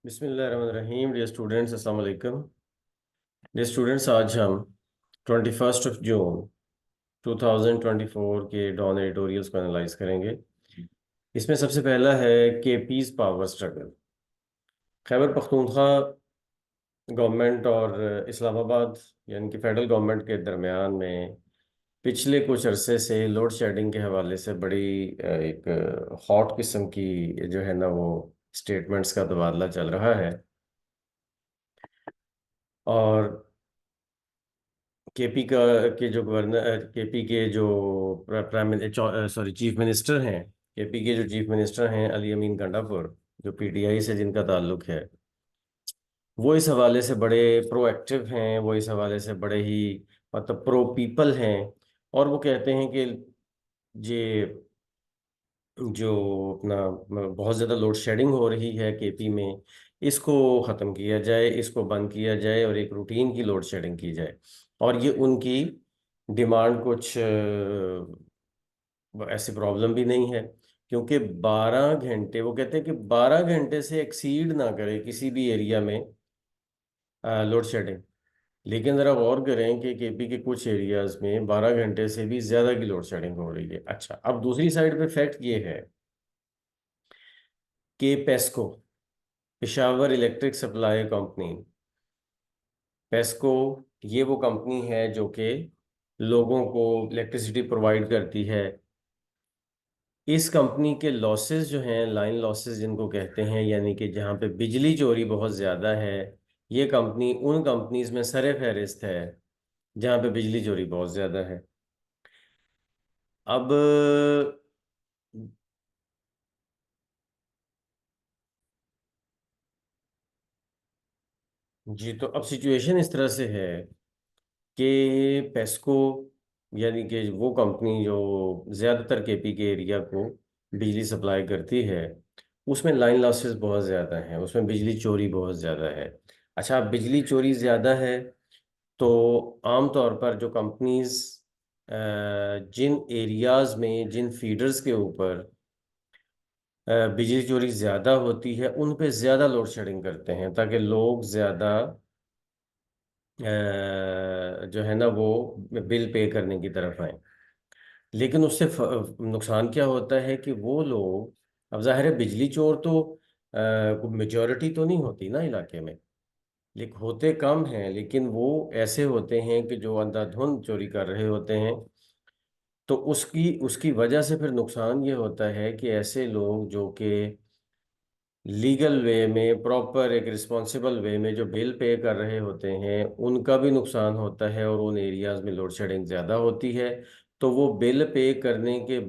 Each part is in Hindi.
बिस्मिल्लाहिर्रहमानिर्रहीम। डियर स्टूडेंट्स, अस्सलाम वालेकुम। डियर स्टूडेंट्स, आज हम 21 जून 2024 के डॉन एडिटोरियल्स को एनालाइज करेंगे। इसमें सबसे पहला है KP's power struggle. Khyber Pakhtunkhwa government और इस्लामाबाद यानी कि फेडरल गवर्नमेंट के दरमियान में पिछले कुछ अरसे से लोड शेडिंग के हवाले से बड़ी एक हॉट किस्म की जो है ना वो स्टेटमेंट्स का तबादला चल रहा है। और केपी का के जो गवर्नर केपी के जो प्राइम सॉरी चीफ मिनिस्टर हैं, केपी के जो चीफ मिनिस्टर हैं अली अमीन गंडापुर, जो पीटीआई से जिनका ताल्लुक है, वो इस हवाले से बड़े प्रोएक्टिव हैं। वो इस हवाले से बड़े ही मतलब प्रो पीपल हैं। और वो कहते हैं कि ये जो अपना बहुत ज़्यादा लोड शेडिंग हो रही है केपी में, इसको ख़त्म किया जाए, इसको बंद किया जाए और एक रूटीन की लोड शेडिंग की जाए। और ये उनकी डिमांड कुछ ऐसी प्रॉब्लम भी नहीं है, क्योंकि 12 घंटे, वो कहते हैं कि 12 घंटे से एक्सीड ना करे किसी भी एरिया में लोड शेडिंग। लेकिन ज़रा गौर करें कि केपी के कुछ एरियाज में 12 घंटे से भी ज़्यादा की लोड शेडिंग हो रही है। अच्छा, अब दूसरी साइड पे फैक्ट ये है कि PESCO, Peshawar electric supply company, PESCO, ये वो कंपनी है जो कि लोगों को इलेक्ट्रिसिटी प्रोवाइड करती है। इस कंपनी के लॉसेस जो हैं, लाइन लॉसेस जिनको कहते हैं, यानी कि जहाँ पे बिजली चोरी बहुत ज़्यादा है, ये कंपनी उन कंपनीज में सरे फहरिस्त है जहाँ पे बिजली चोरी बहुत ज़्यादा है। अब जी, तो अब सिचुएशन इस तरह से है कि पेस्को यानी कि वो कंपनी जो ज़्यादातर केपी के एरिया को बिजली सप्लाई करती है, उसमें लाइन लॉसेस बहुत ज़्यादा हैं, उसमें बिजली चोरी बहुत ज़्यादा है। अच्छा, अब बिजली चोरी ज़्यादा है तो आम तौर पर जो कंपनीज जिन एरियाज में, जिन फीडर्स के ऊपर बिजली चोरी ज़्यादा होती है, उन पे ज़्यादा लोड शेडिंग करते हैं ताकि लोग ज़्यादा जो है ना वो बिल पे करने की तरफ आए। लेकिन उससे नुकसान क्या होता है कि वो लोग, अब जाहिर है बिजली चोर तो मेजॉरिटी तो नहीं होती ना इलाके में, लेकिन होते कम हैं, लेकिन वो ऐसे होते हैं कि जो अंधाधुंध चोरी कर रहे होते हैं। तो उसकी उसकी वजह से फिर नुकसान ये होता है कि ऐसे लोग जो कि लीगल वे में, प्रॉपर एक रिस्पॉन्सिबल वे में जो बिल पे कर रहे होते हैं, उनका भी नुकसान होता है और उन एरियाज में लोड शेडिंग ज़्यादा होती है। तो वो बिल पे करने के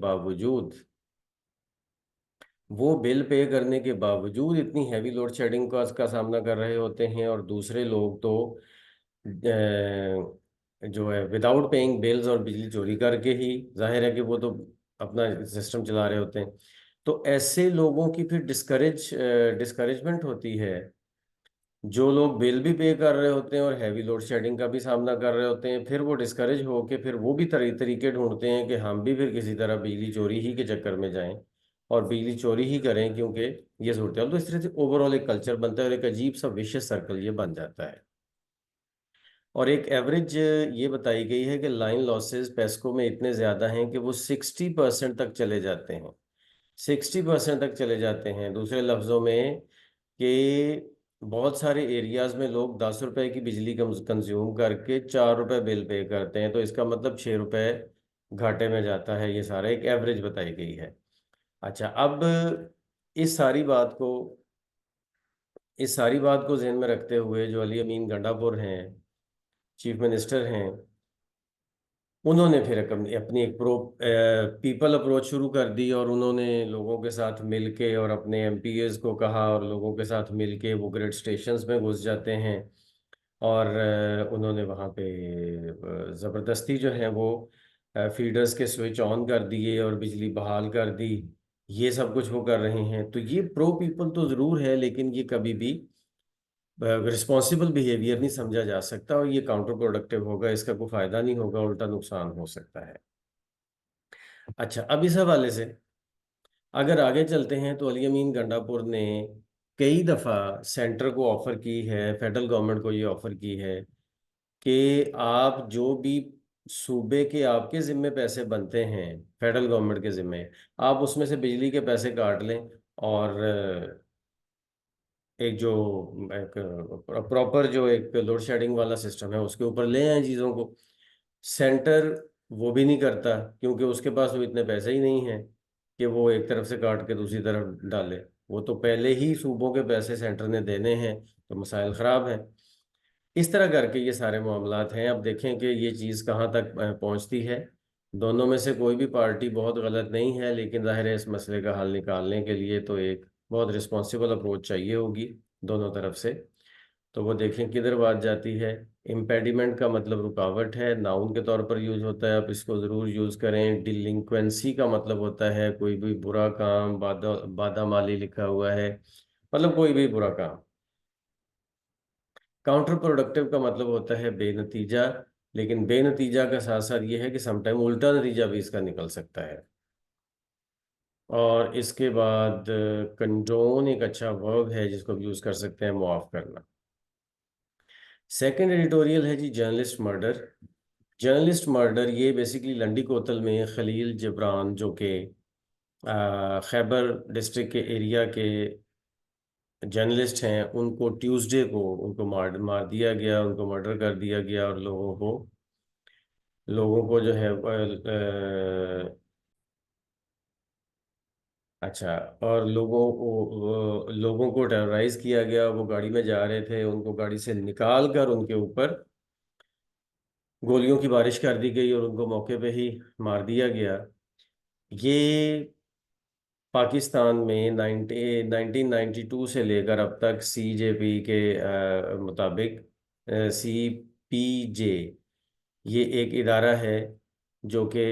बावजूद इतनी हैवी लोड शेडिंग का सामना कर रहे होते हैं। और दूसरे लोग तो जो है विदाउट पेइंग बिल्स और बिजली चोरी करके ही, जाहिर है कि वो तो अपना सिस्टम चला रहे होते हैं। तो ऐसे लोगों की फिर डिस्करेजमेंट होती है। जो लोग बिल भी पे कर रहे होते हैं और हैवी लोड शेडिंग का भी सामना कर रहे होते हैं, फिर वो डिस्करेज होके फिर वो भी तरीके ढूंढते हैं कि हम भी फिर किसी तरह बिजली चोरी ही के चक्कर में जाएं और बिजली चोरी ही करें, क्योंकि ये सूरत हाल। तो इस तरह से ओवरऑल एक कल्चर बनता है और एक अजीब सा विशियस सर्कल ये बन जाता है। और एक एवरेज ये बताई गई है कि लाइन लॉसेस पेस्को में इतने ज़्यादा हैं कि वो 60% तक चले जाते हैं। 60% तक चले जाते हैं, दूसरे लफ्ज़ों में कि बहुत सारे एरियाज में लोग 10 रुपए की बिजली कंज्यूम करके 4 रुपए बिल पे करते हैं। तो इसका मतलब 6 रुपए घाटे में जाता है। ये सारा एक एवरेज बताई गई है। अच्छा, अब इस सारी बात को इस सारी बात को जहन में रखते हुए जो अली अमीन गंडापुर हैं, चीफ मिनिस्टर हैं, उन्होंने फिर अपनी अपनी एक पीपल अप्रोच शुरू कर दी और उन्होंने लोगों के साथ मिलके और अपने एमपीएस को कहा और लोगों के साथ मिलके वो ग्रिड स्टेशंस में घुस जाते हैं। और उन्होंने वहाँ पे ज़बरदस्ती जो है वो फीडर्स के स्विच ऑन कर दिए और बिजली बहाल कर दी। ये सब कुछ वो कर रहे हैं। तो ये प्रो पीपल तो ज़रूर है, लेकिन ये कभी भी रिस्पॉन्सिबल बिहेवियर नहीं समझा जा सकता और ये काउंटर प्रोडक्टिव होगा। इसका कोई फायदा नहीं होगा, उल्टा नुकसान हो सकता है। अच्छा, अब इस हवाले से अगर आगे चलते हैं तो अली अमीन गंडापुर ने कई दफ़ा सेंटर को ऑफर की है, फेडरल गवर्नमेंट को ये ऑफर की है कि आप जो भी सूबे के आपके ज़िम्मे पैसे बनते हैं, फेडरल गवर्नमेंट के ज़िम्मे, आप उसमें से बिजली के पैसे काट लें और एक जो एक प्रॉपर जो एक लोड शेडिंग वाला सिस्टम है उसके ऊपर ले आए चीज़ों को। सेंटर वो भी नहीं करता, क्योंकि उसके पास वो इतने पैसे ही नहीं हैं कि वो एक तरफ से काट के दूसरी तरफ डाले। वो तो पहले ही सूबों के पैसे सेंटर ने देने हैं, तो मसाइल ख़राब है। इस तरह करके ये सारे मामलात हैं। अब देखें कि ये चीज़ कहाँ तक पहुँचती है। दोनों में से कोई भी पार्टी बहुत गलत नहीं है, लेकिन ज़ाहिर है इस मसले का हल निकालने के लिए तो एक बहुत रिस्पॉन्सिबल अप्रोच चाहिए होगी दोनों तरफ से। तो वो देखें किधर बात जाती है। इम्पेडिमेंट का मतलब रुकावट है, नाउन के तौर पर यूज़ होता है, आप इसको ज़रूर यूज़ करें। डिलिंक्वेंसी का मतलब होता है कोई भी बुरा काम, बादा माली लिखा हुआ है, मतलब कोई भी बुरा काम। काउंटर प्रोडक्टिव का मतलब होता है बेनतीजा, लेकिन बेनतीजा का साथ साथ ये है कि समटाइम उल्टा नतीजा भी इसका निकल सकता है। और इसके बाद कंडोन एक अच्छा वर्ब है जिसको आप यूज़ कर सकते हैं, मुआफ करना। सेकंड एडिटोरियल है जी जर्नलिस्ट मर्डर। जर्नलिस्ट मर्डर ये बेसिकली लंडी कोतल में खलील जिब्रान, जो कि खैबर डिस्ट्रिक्ट के एरिया के जर्नलिस्ट हैं, उनको ट्यूसडे को उनको मार मार दिया गया, उनको मर्डर कर दिया गया। और लोगों को जो है अच्छा, और लोगों को टेरराइज किया गया। वो गाड़ी में जा रहे थे, उनको गाड़ी से निकाल कर उनके ऊपर गोलियों की बारिश कर दी गई और उनको मौके पे ही मार दिया गया। ये पाकिस्तान में 1992 से लेकर अब तक सीजेपी के मुताबिक, CPJ ये एक इदारा है जो कि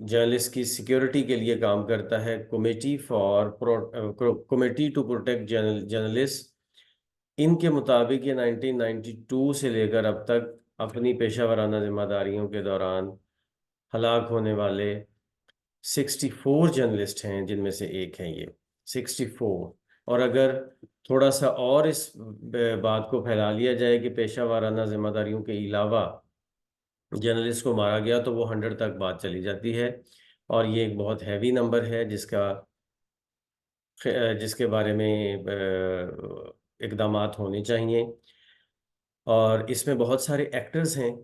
जर्नलिस्ट की सिक्योरिटी के लिए काम करता है। कमेटी टू प्रोटेक्ट जर्नलिस्ट, इनके मुताबिक ये 1992 से लेकर अब तक अपनी पेशा वराना जिम्मेदारियों के दौरान हलाक होने वाले 64 जर्नलिस्ट हैं, जिनमें से एक हैं ये 64। और अगर थोड़ा सा और इस बात को फैला लिया जाए कि पेशा वराना जिम्मेदारियों के अलावा जर्नलिस्ट को मारा गया, तो वो 100 तक बात चली जाती है। और ये एक बहुत हैवी नंबर है जिसके बारे में इकदामात होने चाहिए। और इसमें बहुत सारे एक्टर्स हैं,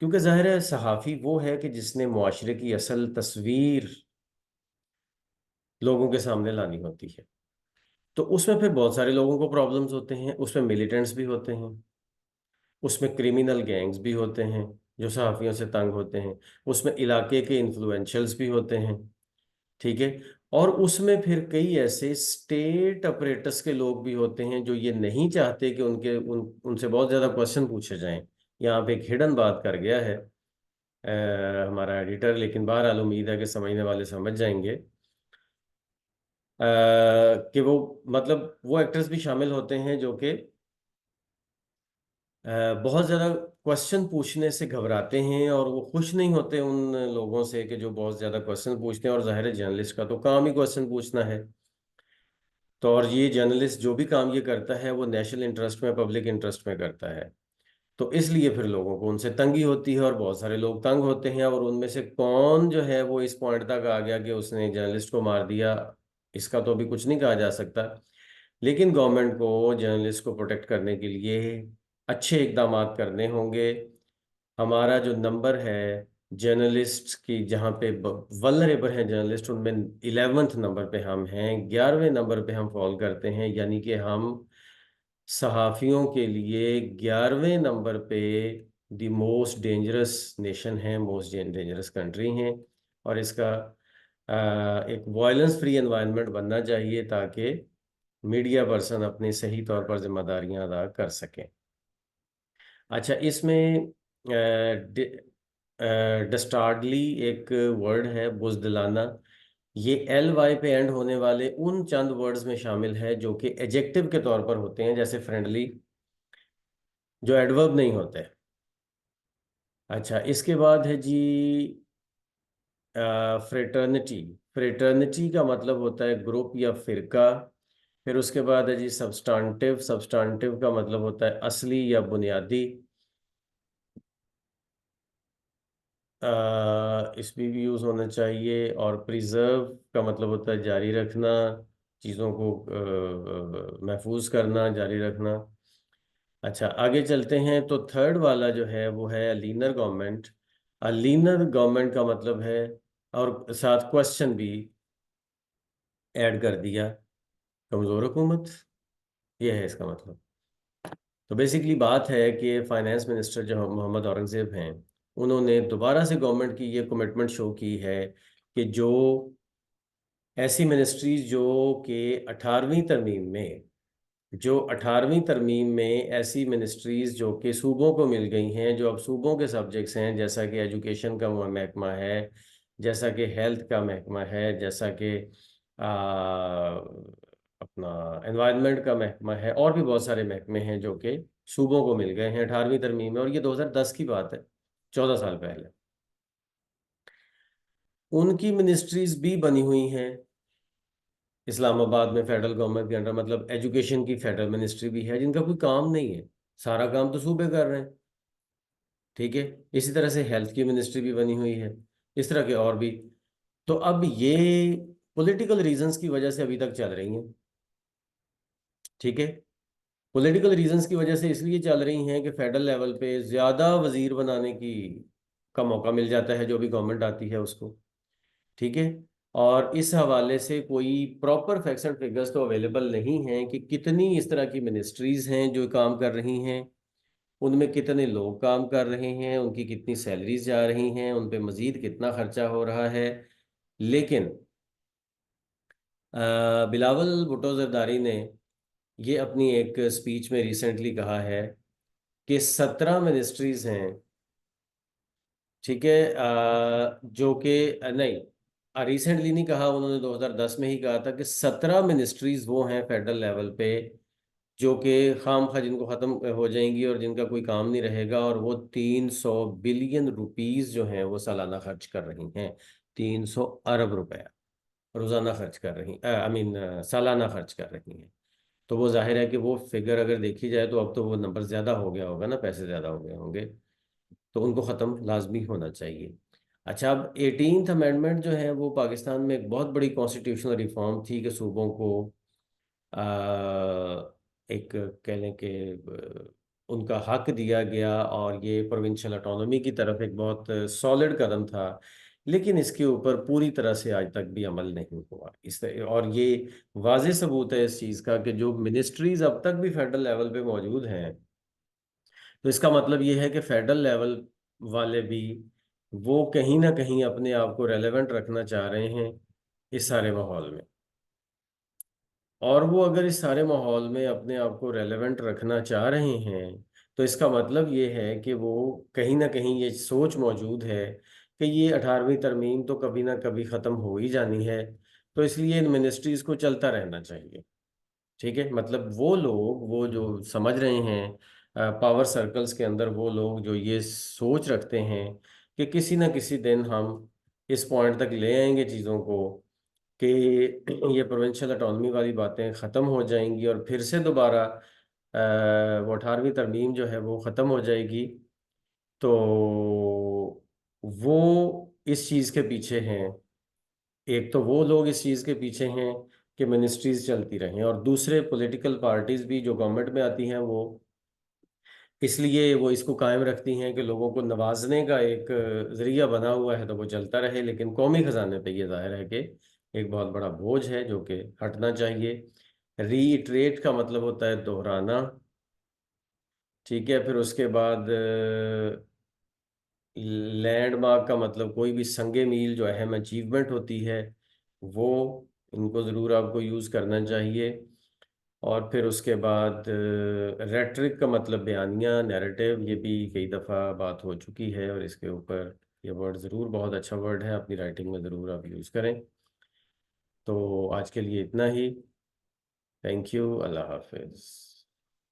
क्योंकि ज़ाहिर है सहाफ़ी वो है कि जिसने मुआशरे की असल तस्वीर लोगों के सामने लानी होती है। तो उसमें फिर बहुत सारे लोगों को प्रॉब्लम्स होते हैं, उसमें मिलिटेंट्स भी होते हैं, उसमें क्रिमिनल गैंग्स भी होते हैं जो सहाफ़ियों से तंग होते हैं, उसमें इलाके के इन्फ्लुएंशियल्स भी होते हैं, ठीक है। और उसमें फिर कई ऐसे स्टेट अपरेटस के लोग भी होते हैं जो ये नहीं चाहते कि उनसे बहुत ज़्यादा क्वेश्चन पूछे जाएं। यहाँ पे एक हिडन बात कर गया है हमारा एडिटर, लेकिन बहरहाल उम्मीद है कि समझने वाले समझ जाएंगे कि वो मतलब वो एक्टर्स भी शामिल होते हैं जो कि बहुत ज़्यादा क्वेश्चन पूछने से घबराते हैं, और वो खुश नहीं होते उन लोगों से कि जो बहुत ज़्यादा क्वेश्चन पूछते हैं। और ज़ाहिर है जर्नलिस्ट का तो काम ही क्वेश्चन पूछना है। तो और ये जर्नलिस्ट जो भी काम ये करता है वो नेशनल इंटरेस्ट में, पब्लिक इंटरेस्ट में करता है। तो इसलिए फिर लोगों को उनसे तंगी होती है, और बहुत सारे लोग तंग होते हैं। और उनमें से कौन जो है वो इस पॉइंट तक आ गया कि उसने जर्नलिस्ट को मार दिया, इसका तो अभी कुछ नहीं कहा जा सकता। लेकिन गवर्नमेंट को जर्नलिस्ट को प्रोटेक्ट करने के लिए अच्छे इकदाम करने होंगे। हमारा जो नंबर है जर्नलिस्ट की, जहाँ पे वल्नरेबल हैं जर्नलिस्ट, उनमें 11वें नंबर पे हम हैं, 11वें नंबर पे हम फॉल करते हैं। यानी कि हम सहाफ़ियों के लिए 11वें नंबर पे द मोस्ट डेंजरस नेशन है, मोस्ट डेंजरस कंट्री हैं। और इसका एक वायलेंस फ्री एनवायरनमेंट बनना चाहिए ताकि मीडिया पर्सन अपने सही तौर पर जिम्मेदारियां अदा कर सकें। अच्छा, इसमें डस्टार्डली एक वर्ड है, बुज़दिलाना। ये LY पे एंड होने वाले उन चंद वर्ड्स में शामिल है जो कि एजेक्टिव के तौर पर होते हैं, जैसे फ्रेंडली, जो एडवर्ब नहीं होते। अच्छा, इसके बाद है जी फ्रेटर्निटी। फ्रेटर्निटी का मतलब होता है ग्रुप या फिरका। फिर उसके बाद है जी सब्सटेंटिव। सब्सटेंटिव का मतलब होता है असली या बुनियादी। इसमें भी यूज़ होना चाहिए। और प्रिजर्व का मतलब होता है जारी रखना, चीज़ों को महफूज करना, जारी रखना। अच्छा, आगे चलते हैं। तो थर्ड वाला जो है वो है लीनर गवर्नमेंट। लीनर गवर्नमेंट का मतलब है, और साथ क्वेश्चन भी ऐड कर दिया, कमज़ोर हुकूमत, ये है इसका मतलब। तो बेसिकली बात है कि फाइनेंस मिनिस्टर जो मोहम्मद औरंगजेब हैं, उन्होंने दोबारा से गवर्नमेंट की ये कमिटमेंट शो की है कि जो ऐसी मिनिस्ट्रीज जो कि 18वीं तरमीम में, जो 18वीं तरमीम में ऐसी मिनिस्ट्रीज जो कि सूबों को मिल गई हैं, जो अब सूबों के सब्जेक्ट्स हैं, जैसा कि एजुकेशन का महकमा है, जैसा कि हेल्थ का महकमा है, जैसा कि अपना एनवायरनमेंट का महकमा है, और भी बहुत सारे महकमे हैं जो कि सूबों को मिल गए हैं 18वीं तरमीम में। और ये 2010 की बात है, 14 साल पहले। उनकी मिनिस्ट्रीज भी बनी हुई हैं इस्लामाबाद में फेडरल गवर्नमेंट के अंडर। मतलब एजुकेशन की फेडरल मिनिस्ट्री भी है, जिनका कोई काम नहीं है, सारा काम तो सूबे कर रहे हैं। ठीक है। इसी तरह से हेल्थ की मिनिस्ट्री भी बनी हुई है, इस तरह के और भी। तो अब ये पॉलिटिकल रीजंस की वजह से अभी तक चल रही हैं। ठीक है। पॉलिटिकल रीजंस की वजह से इसलिए चल रही हैं कि फेडरल लेवल पे ज़्यादा वजीर बनाने की का मौका मिल जाता है जो भी गवर्नमेंट आती है उसको। ठीक है। और इस हवाले से कोई प्रॉपर फैक्ट्स एंड फिगर्स तो अवेलेबल नहीं हैं कि कितनी इस तरह की मिनिस्ट्रीज हैं जो काम कर रही हैं, उनमें कितने लोग काम कर रहे हैं, उनकी कितनी सैलरीज जा रही हैं, उन पे मजीद कितना खर्चा हो रहा है। लेकिन बिलावल भुट्टो जरदारी ने ये अपनी एक स्पीच में रिसेंटली कहा है कि 17 मिनिस्ट्रीज हैं। ठीक है। जो कि नहीं, रिसेंटली नहीं कहा उन्होंने, 2010 में ही कहा था कि 17 मिनिस्ट्रीज वो हैं फेडरल लेवल पे जो कि खाम खा जिनको ख़त्म हो जाएंगी और जिनका कोई काम नहीं रहेगा। और वो 300 बिलियन रुपीस जो हैं वो सालाना खर्च कर रही हैं। 300 अरब रुपया रोज़ाना खर्च कर रही, आई मीन सालाना खर्च कर रही हैं। तो वो जाहिर है कि वो फिगर अगर देखी जाए तो अब तो वो नंबर ज़्यादा हो गया होगा ना, पैसे ज़्यादा हो गए होंगे। तो उनको ख़त्म लाजमी होना चाहिए। अच्छा, अब 18th अमेंडमेंट जो है वो पाकिस्तान में एक बहुत बड़ी कॉन्स्टिट्यूशनल रिफॉर्म थी कि सूबों को आ, एक कह लें कि उनका हक दिया गया, और ये प्रोविंशियल ऑटोनॉमी की तरफ एक बहुत सॉलिड कदम था। लेकिन इसके ऊपर पूरी तरह से आज तक भी अमल नहीं हुआ इस तरह। और ये वाज़ेह सबूत है इस चीज़ का कि जो मिनिस्ट्रीज अब तक भी फेडरल लेवल पे मौजूद हैं, तो इसका मतलब ये है कि फेडरल लेवल वाले भी वो कहीं ना कहीं अपने आप को रेलेवेंट रखना चाह रहे हैं इस सारे माहौल में। और वो अगर इस सारे माहौल में अपने आप को रेलेवेंट रखना चाह रहे हैं, तो इसका मतलब ये है कि वो कहीं ना कहीं ये सोच मौजूद है कि ये 18वीं तरमीम तो कभी ना कभी ख़त्म हो ही जानी है। तो इसलिए इन मिनिस्ट्रीज़ को चलता रहना चाहिए। ठीक है। मतलब वो लोग, वो जो समझ रहे हैं पावर सर्कल्स के अंदर, वो लोग जो ये सोच रखते हैं कि किसी न किसी दिन हम इस पॉइंट तक ले आएंगे चीज़ों को कि ये प्रोविंशियल ऑटोनॉमी वाली बातें ख़त्म हो जाएंगी और फिर से दोबारा वो 18वीं तरमीम जो है वो ख़त्म हो जाएगी। तो वो इस चीज़ के पीछे हैं। एक तो वो लोग इस चीज़ के पीछे हैं कि मिनिस्ट्रीज चलती रहें, और दूसरे पॉलिटिकल पार्टीज भी जो गवर्नमेंट में आती हैं वो इसलिए वो इसको कायम रखती हैं कि लोगों को नवाजने का एक जरिया बना हुआ है तो वो चलता रहे। लेकिन कौमी खजाने पे ये जाहिर है कि एक बहुत बड़ा बोझ है जो कि हटना चाहिए। रीइटरेट का मतलब होता है दोहराना। ठीक है। फिर उसके बाद लैंडमार्क का मतलब कोई भी संगे मील जो अहम अचीवमेंट होती है वो, इनको ज़रूर आपको यूज़ करना चाहिए। और फिर उसके बाद रेटरिक का मतलब बयानिया, नैरेटिव, ये भी कई दफ़ा बात हो चुकी है, और इसके ऊपर ये वर्ड ज़रूर बहुत अच्छा वर्ड है, अपनी राइटिंग में ज़रूर आप यूज़ करें। तो आज के लिए इतना ही। Thank you. अल्लाह हाफिज़।